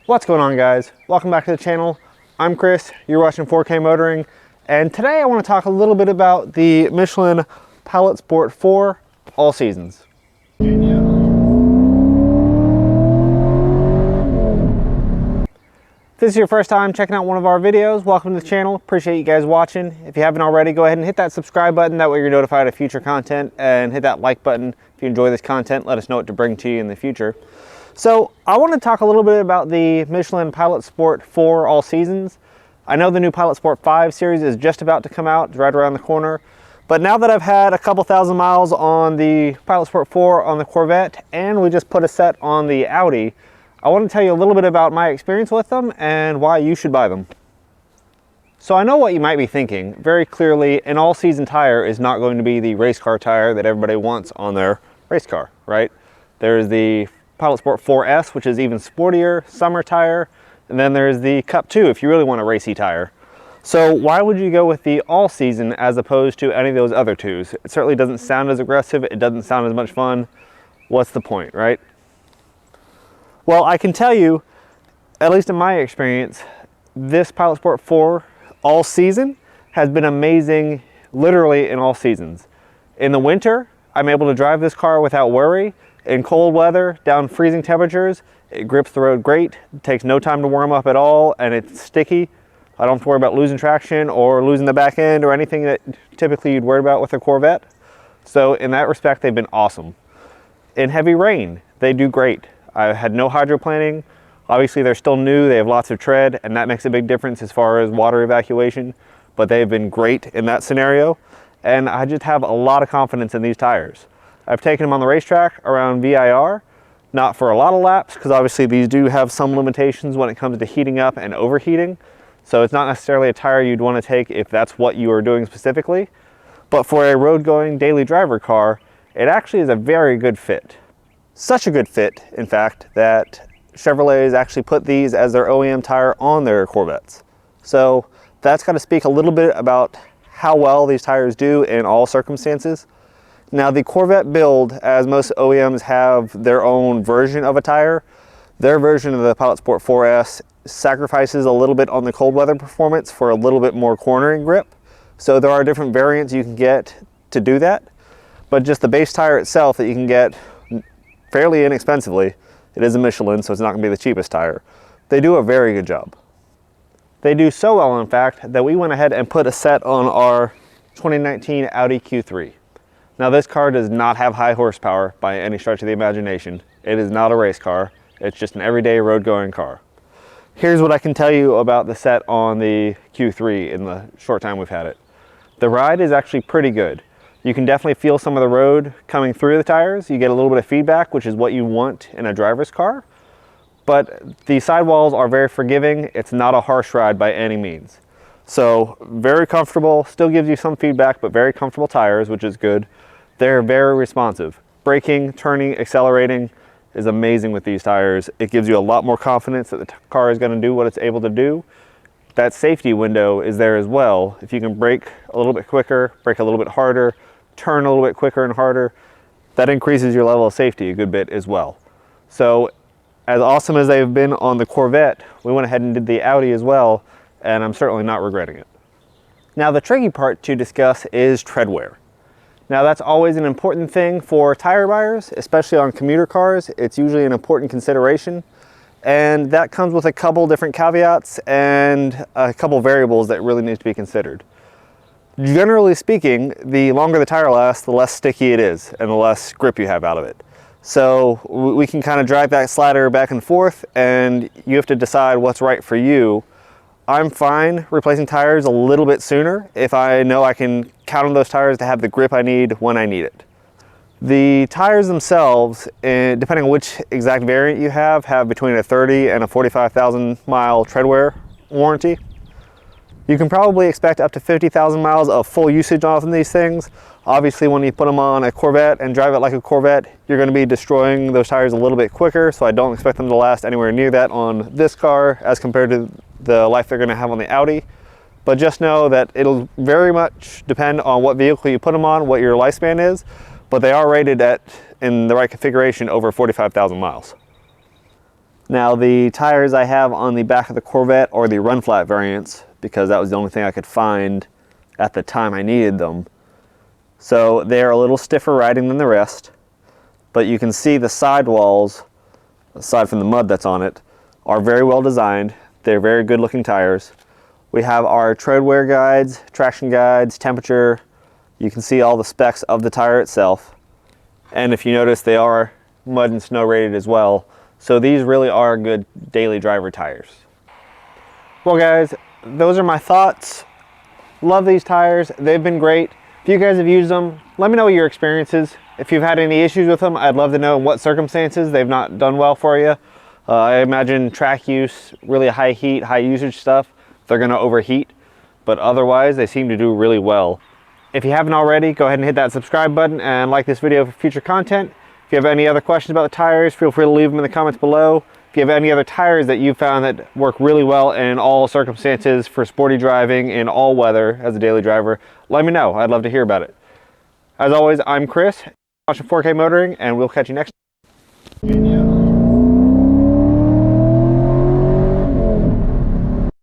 What's going on, guys? Welcome back to the channel. I'm Chris, you're watching 4K Motoring, and today I want to talk a little bit about the Michelin Pilot Sport 4 All Seasons. If this is your first time checking out one of our videos, welcome to the channel. Appreciate you guys watching. If you haven't already, go ahead and hit that subscribe button. That way you're notified of future content, and hit that like button if you enjoy this content. Let us know what to bring to you in the future. So I want to talk a little bit about the Michelin Pilot Sport 4 All Seasons. I know the new Pilot Sport 5 series is just about to come out, it's right around the corner. But now that I've had a couple thousand miles on the Pilot Sport 4 on the Corvette, and we just put a set on the Audi, I want to tell you a little bit about my experience with them and why you should buy them. So I know what you might be thinking. Very clearly, an all-season tire is not going to be the race car tire that everybody wants on their race car, right? There's the Pilot Sport 4S, which is even sportier, summer tire, and then there's the Cup 2 if you really want a racy tire. So why would you go with the all-season as opposed to any of those other twos? It certainly doesn't sound as aggressive, it doesn't sound as much fun. What's the point, right? Well, I can tell you, at least in my experience, this Pilot Sport 4 all season has been amazing literally in all seasons. In the winter, I'm able to drive this car without worry. In cold weather, down freezing temperatures, it grips the road great. It takes no time to warm up at all, and it's sticky. I don't have to worry about losing traction or losing the back end or anything that typically you'd worry about with a Corvette. So in that respect, they've been awesome. In heavy rain, they do great. I had no hydroplaning. Obviously, they're still new. They have lots of tread, and that makes a big difference as far as water evacuation, but they've been great in that scenario. And I just have a lot of confidence in these tires. I've taken them on the racetrack around VIR, not for a lot of laps, because obviously these do have some limitations when it comes to heating up and overheating. So it's not necessarily a tire you'd want to take if that's what you are doing specifically. But for a road-going daily driver car, it actually is a very good fit. Such a good fit, in fact, that Chevrolet has actually put these as their OEM tire on their Corvettes. So that's got to speak a little bit about how well these tires do in all circumstances. Now the Corvette build, as most OEMs have their own version of a tire, their version of the Pilot Sport 4S sacrifices a little bit on the cold weather performance for a little bit more cornering grip. So there are different variants you can get to do that, but just the base tire itself that you can get fairly inexpensively, it is a Michelin, so it's not going to be the cheapest tire. They do a very good job. They do so well, in fact, that we went ahead and put a set on our 2019 Audi Q3. Now this car does not have high horsepower by any stretch of the imagination. It is not a race car. It's just an everyday road-going car. Here's what I can tell you about the set on the Q3 in the short time we've had it. The ride is actually pretty good. You can definitely feel some of the road coming through the tires. You get a little bit of feedback, which is what you want in a driver's car. But the sidewalls are very forgiving. It's not a harsh ride by any means. So very comfortable, still gives you some feedback, but very comfortable tires, which is good. They're very responsive. Braking, turning, accelerating is amazing with these tires. It gives you a lot more confidence that the car is going to do what it's able to do. That safety window is there as well. If you can brake a little bit quicker, brake a little bit harder, turn a little bit quicker and harder, that increases your level of safety a good bit as well. So as awesome as they've been on the Corvette, we went ahead and did the Audi as well, and I'm certainly not regretting it. Now the tricky part to discuss is tread wear. Now that's always an important thing for tire buyers, especially on commuter cars. It's usually an important consideration, and that comes with a couple different caveats and a couple variables that really need to be considered. Generally speaking, the longer the tire lasts, the less sticky it is and the less grip you have out of it. So we can kind of drag that slider back and forth, and you have to decide what's right for you. I'm fine replacing tires a little bit sooner if I know I can count on those tires to have the grip I need when I need it. The tires themselves, depending on which exact variant you have between a 30 and a 45,000 mile tread wear warranty. You can probably expect up to 50,000 miles of full usage on these things. Obviously, when you put them on a Corvette and drive it like a Corvette, you're going to be destroying those tires a little bit quicker, so I don't expect them to last anywhere near that on this car as compared to the life they're going to have on the Audi. But just know that it'll very much depend on what vehicle you put them on, what your lifespan is, but they are rated at, in the right configuration, over 45,000 miles. Now the tires I have on the back of the Corvette are the run flat variants because that was the only thing I could find at the time I needed them. So they're a little stiffer riding than the rest, but you can see the sidewalls, aside from the mud that's on it, are very well designed. They're very good looking tires. We have our tread wear guides, traction guides, temperature. You can see all the specs of the tire itself. And if you notice, they are mud and snow rated as well. So these really are good daily driver tires. Well guys, those are my thoughts. Love these tires, they've been great. If you guys have used them, let me know your experiences. If you've had any issues with them, I'd love to know in what circumstances they've not done well for you. I imagine track use, really high heat, high usage stuff, they're gonna overheat, but otherwise they seem to do really well. If you haven't already, go ahead and hit that subscribe button and like this video for future content. If you have any other questions about the tires, feel free to leave them in the comments below. If you have any other tires that you found that work really well in all circumstances for sporty driving in all weather as a daily driver, let me know. I'd love to hear about it. As always, I'm Chris, watching 4K Motoring, and we'll catch you next time.